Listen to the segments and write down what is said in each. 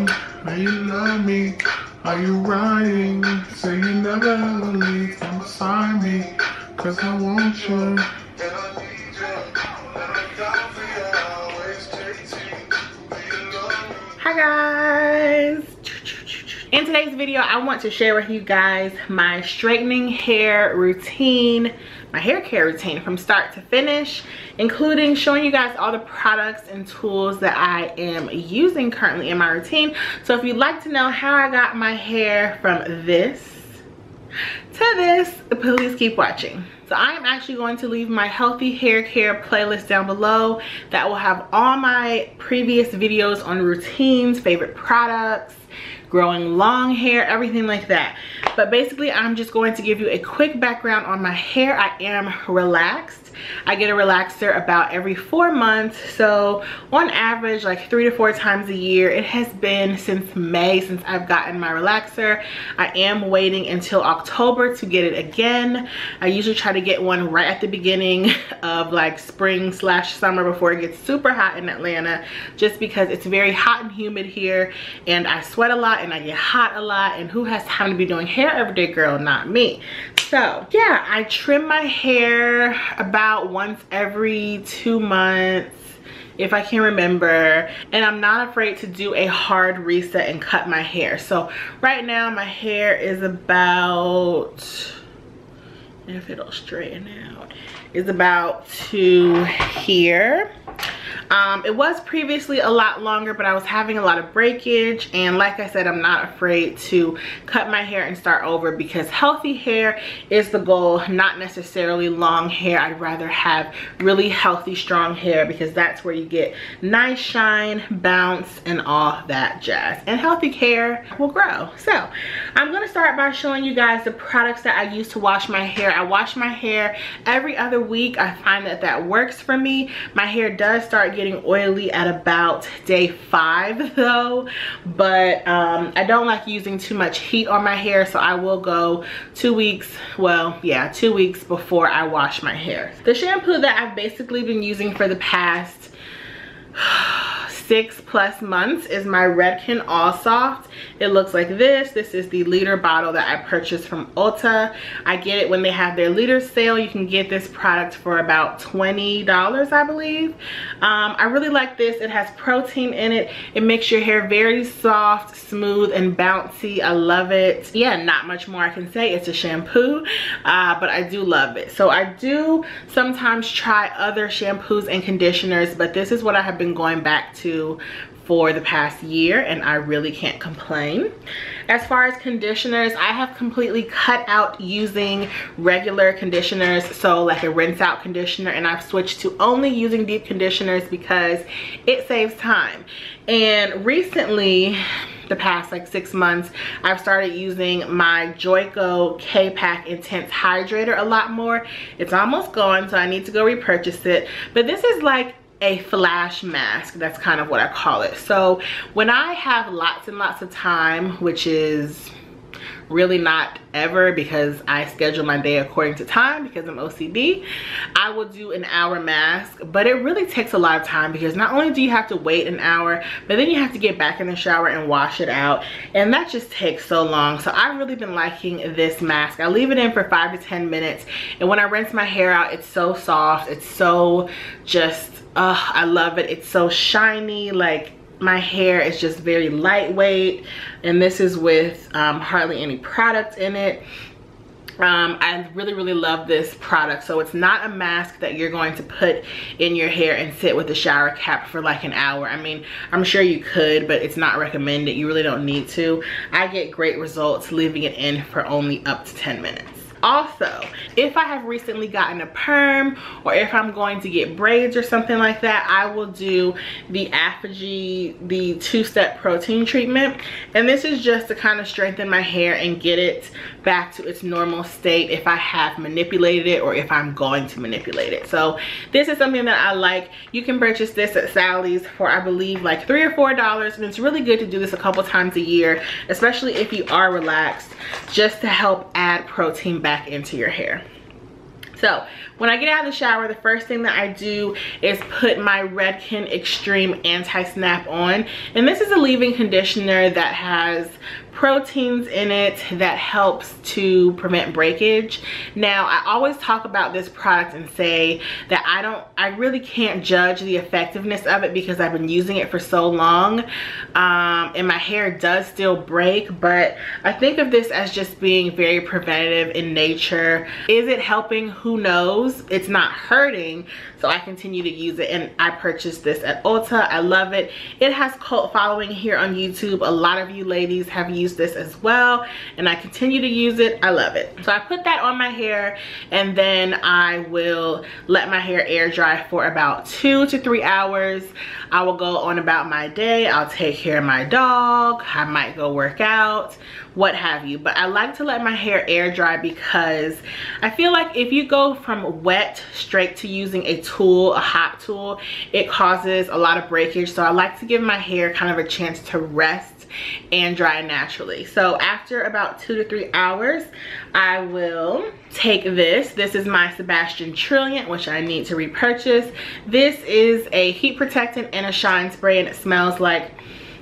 me? Are you love me? Are you riding? Say you never ever leave from beside me, cause I want you and I need you, and I die for you always, JT. Hi guys. In today's video, I want to share with you guys my straightening hair routine, my hair care routine from start to finish, including showing you guys all the products and tools that I am using currently in my routine. So if you'd like to know how I got my hair from this to this, please keep watching. So I am actually going to leave my healthy hair care playlist down below that will have all my previous videos on routines, favorite products, growing long hair, everything like that. But basically, I'm just going to give you a quick background on my hair. I am relaxed. I get a relaxer about every 4 months. So on average, like 3 to 4 times a year. It has been since May since I've gotten my relaxer. I am waiting until October to get it again. I usually try to get one right at the beginning of like spring / summer before it gets super hot in Atlanta, just because it's very hot and humid here and I sweat a lot and I get hot a lot, and who has time to be doing hair every day, girl? Not me. So yeah, I trim my hair about once every 2 months if I can remember, and I'm not afraid to do a hard reset and cut my hair. So right now my hair is about, if it'll straighten out, is about to here. It was previously a lot longer, but I was having a lot of breakage, and like I said, I'm not afraid to cut my hair and start over because healthy hair is the goal, not necessarily long hair. I'd rather have really healthy, strong hair because that's where you get nice shine, bounce, and all that jazz, and healthy hair will grow. So I'm going to start by showing you guys the products that I use to wash my hair. I wash my hair every other week. I find that that works for me. My hair does start getting oily at about day 5 though, but I don't like using too much heat on my hair, so I will go 2 weeks, well yeah, 2 weeks before I wash my hair. The shampoo that I've basically been using for the past 6+ months is my Redken All Soft. It looks like this. This is the liter bottle that I purchased from Ulta. I get it when they have their liter sale. You can get this product for about $20, I believe. I really like this. It has protein in it. It makes your hair very soft, smooth, and bouncy. I love it. Yeah, not much more I can say. It's a shampoo, but I do love it. So I do sometimes try other shampoos and conditioners, but this is what I have been going back to for the past year, and I really can't complain. As far as conditioners, I have completely cut out using regular conditioners, so like a rinse out conditioner, and I've switched to only using deep conditioners because it saves time. And recently, the past like 6 months, I've started using my Joico K-pack Intense Hydrator a lot more. It's almost gone, so I need to go repurchase it. But this is like a flash mask, that's kind of what I call it. So when I have lots and lots of time, which is really not ever because I schedule my day according to time because I'm OCD, I will do an hour mask, but it really takes a lot of time because not only do you have to wait an hour, but then you have to get back in the shower and wash it out, and that just takes so long. So I've really been liking this mask. I leave it in for 5 to 10 minutes, and when I rinse my hair out, it's so soft, it's so just I love it. It's so shiny, like my hair is just very lightweight, and this is with hardly any product in it. I really love this product. So it's not a mask that you're going to put in your hair and sit with a shower cap for like an hour. I mean, I'm sure you could, but it's not recommended. You really don't need to. I get great results leaving it in for only up to 10 minutes. Also, if I have recently gotten a perm, or if I'm going to get braids or something like that, I will do the Aphogee, the 2-step protein treatment. And this is just to kind of strengthen my hair and get it back to its normal state if I have manipulated it or if I'm going to manipulate it. So this is something that I like. You can purchase this at Sally's for I believe like $3 or $4, and it's really good to do this a couple times a year, especially if you are relaxed, just to help add protein back into your hair. So when I get out of the shower, the first thing that I do is put my Redken Extreme Anti-Snap on. And this is a leave-in conditioner that has proteins in it that helps to prevent breakage. Now, I always talk about this product and say that I really can't judge the effectiveness of it because I've been using it for so long, and my hair does still break, but I think of this as just being very preventative in nature. Is it helping? Who knows? It's not hurting, so I continue to use it, and I purchased this at Ulta. I love it. It has cult following here on YouTube. A lot of you ladies have used this as well, and I continue to use it. I love it. So I put that on my hair, and then I will let my hair air dry for about 2 to 3 hours. I will go on about my day. I'll take care of my dog. I might go work out, what have you. But I like to let my hair air dry because I feel like if you go from wet straight to using a tool, a hot tool, it causes a lot of breakage. So I like to give my hair kind of a chance to rest and dry naturally. So after about 2 to 3 hours, I will take this. This is my Sebastian Trilliant, which I need to repurchase. This is a heat protectant and a shine spray, and it smells like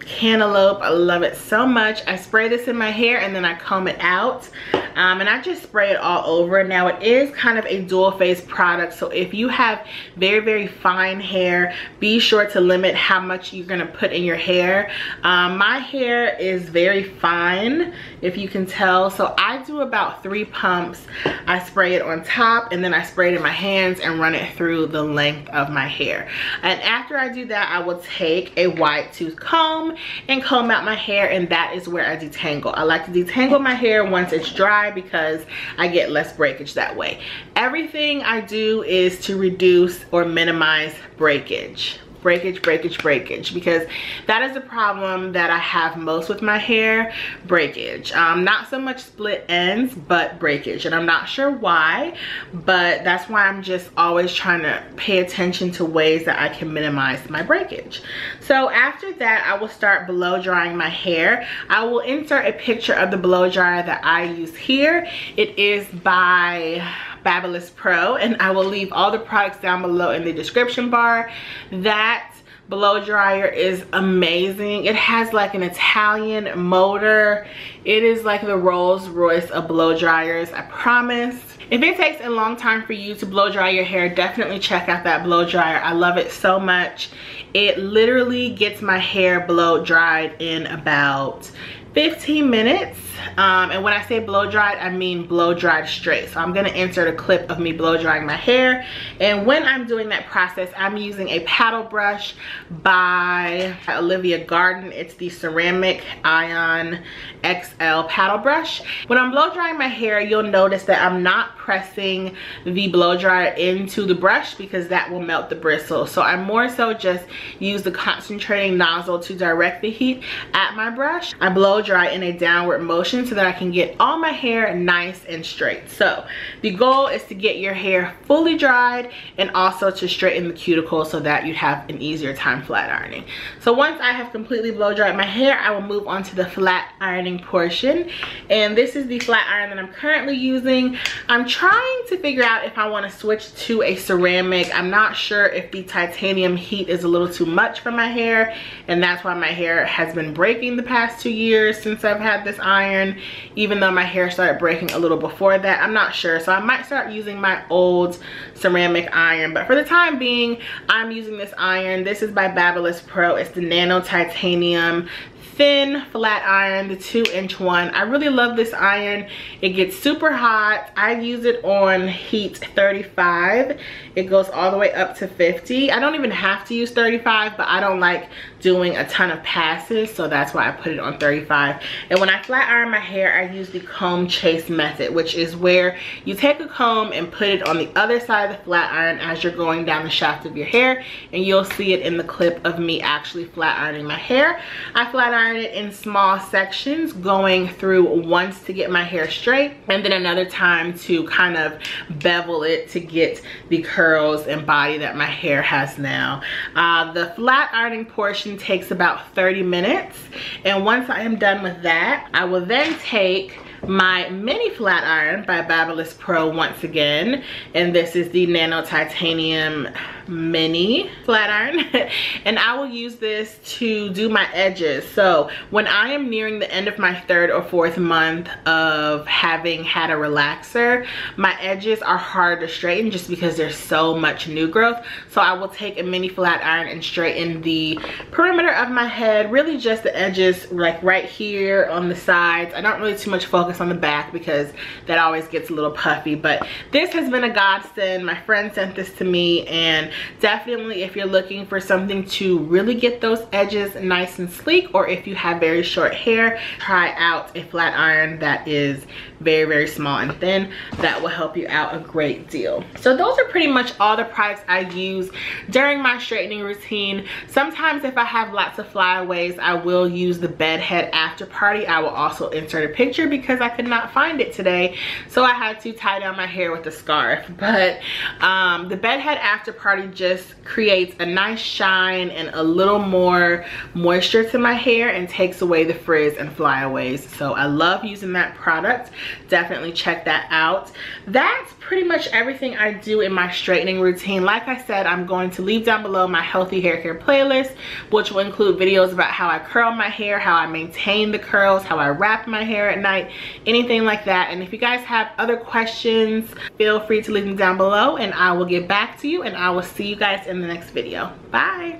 cantaloupe. I love it so much. I spray this in my hair and then I comb it out, and I just spray it all over. Now, it is kind of a dual phase product, so if you have very fine hair, be sure to limit how much you're gonna put in your hair. My hair is very fine, if you can tell, so I do about 3 pumps. I spray it on top, and then I spray it in my hands and run it through the length of my hair. And after I do that, I will take a wide tooth comb and comb out my hair, and that is where I detangle. I like to detangle my hair once it's dry because I get less breakage that way. Everything I do is to reduce or minimize breakage, because that is the problem that I have most with my hair, breakage. Not so much split ends, but breakage, and I'm not sure why, but that's why I'm just always trying to pay attention to ways that I can minimize my breakage. So after that, I will start blow drying my hair. I will insert a picture of the blow dryer that I use here. It is by Babyliss Pro, and I will leave all the products down below in the description bar. That blow dryer is amazing. It has like an Italian motor. It is like the Rolls Royce of blow dryers, I promise. If it takes a long time for you to blow dry your hair, definitely check out that blow dryer. I love it so much. It literally gets my hair blow dried in about 15 minutes. And when I say blow dried, I mean blow dried straight. So I'm gonna insert a clip of me blow drying my hair. And when I'm doing that process, I'm using a paddle brush by Oliva Garden. It's the Ceramic Ion XL paddle brush. When I'm blow drying my hair, you'll notice that I'm not pressing the blow dryer into the brush because that will melt the bristles. So I more so just use the concentrating nozzle to direct the heat at my brush. I blow dry in a downward motion so that I can get all my hair nice and straight. So the goal is to get your hair fully dried and also to straighten the cuticle so that you have an easier time flat ironing. So once I have completely blow dried my hair, I will move on to the flat ironing portion. And this is the flat iron that I'm currently using. I'm trying to figure out if I want to switch to a ceramic. I'm not sure if the titanium heat is a little too much for my hair, and that's why my hair has been breaking the past 2 years since I've had this iron, even though my hair started breaking a little before that. I'm not sure, so I might start using my old ceramic iron, but for the time being, I'm using this iron. This is by Babyliss Pro. It's the Nano Titanium thin flat iron, the 2-inch one. I really love this iron. It gets super hot. I use it on heat 35. It goes all the way up to 50. I don't even have to use 35, but I don't like doing a ton of passes, so that's why I put it on 35. And when I flat iron my hair, I use the comb chase method, which is where you take a comb and put it on the other side of the flat iron as you're going down the shaft of your hair, and you'll see it in the clip of me actually flat ironing my hair. I flat iron it in small sections, going through once to get my hair straight, and then another time to kind of bevel it to get the curls and body that my hair has now. The flat ironing portion takes about 30 minutes, and once I am done with that, I will then take my mini flat iron by Babyliss Pro once again, and this is the Nano Titanium mini flat iron. And I will use this to do my edges. So when I am nearing the end of my 3rd or 4th month of having had a relaxer, my edges are hard to straighten just because there's so much new growth. So I will take a mini flat iron and straighten the perimeter of my head, really just the edges, like right here on the sides. I don't really too much focus on the back because that always gets a little puffy, but this has been a godsend. My friend sent this to me, and definitely if you're looking for something to really get those edges nice and sleek, or if you have very short hair, try out a flat iron that is very, very small and thin. That will help you out a great deal. So those are pretty much all the products I use during my straightening routine. Sometimes if I have lots of flyaways, I will use the bed head after party. I will also insert a picture because I could not find it today, so I had to tie down my hair with a scarf. But the bed head after party just creates a nice shine and a little more moisture to my hair and takes away the frizz and flyaways. So I love using that product. Definitely check that out. That's pretty much everything I do in my straightening routine. Like I said, I'm going to leave down below my healthy hair care playlist, which will include videos about how I curl my hair, how I maintain the curls, how I wrap my hair at night, anything like that. And if you guys have other questions, feel free to leave them down below and I will get back to you, and I will see you guys in the next video. Bye.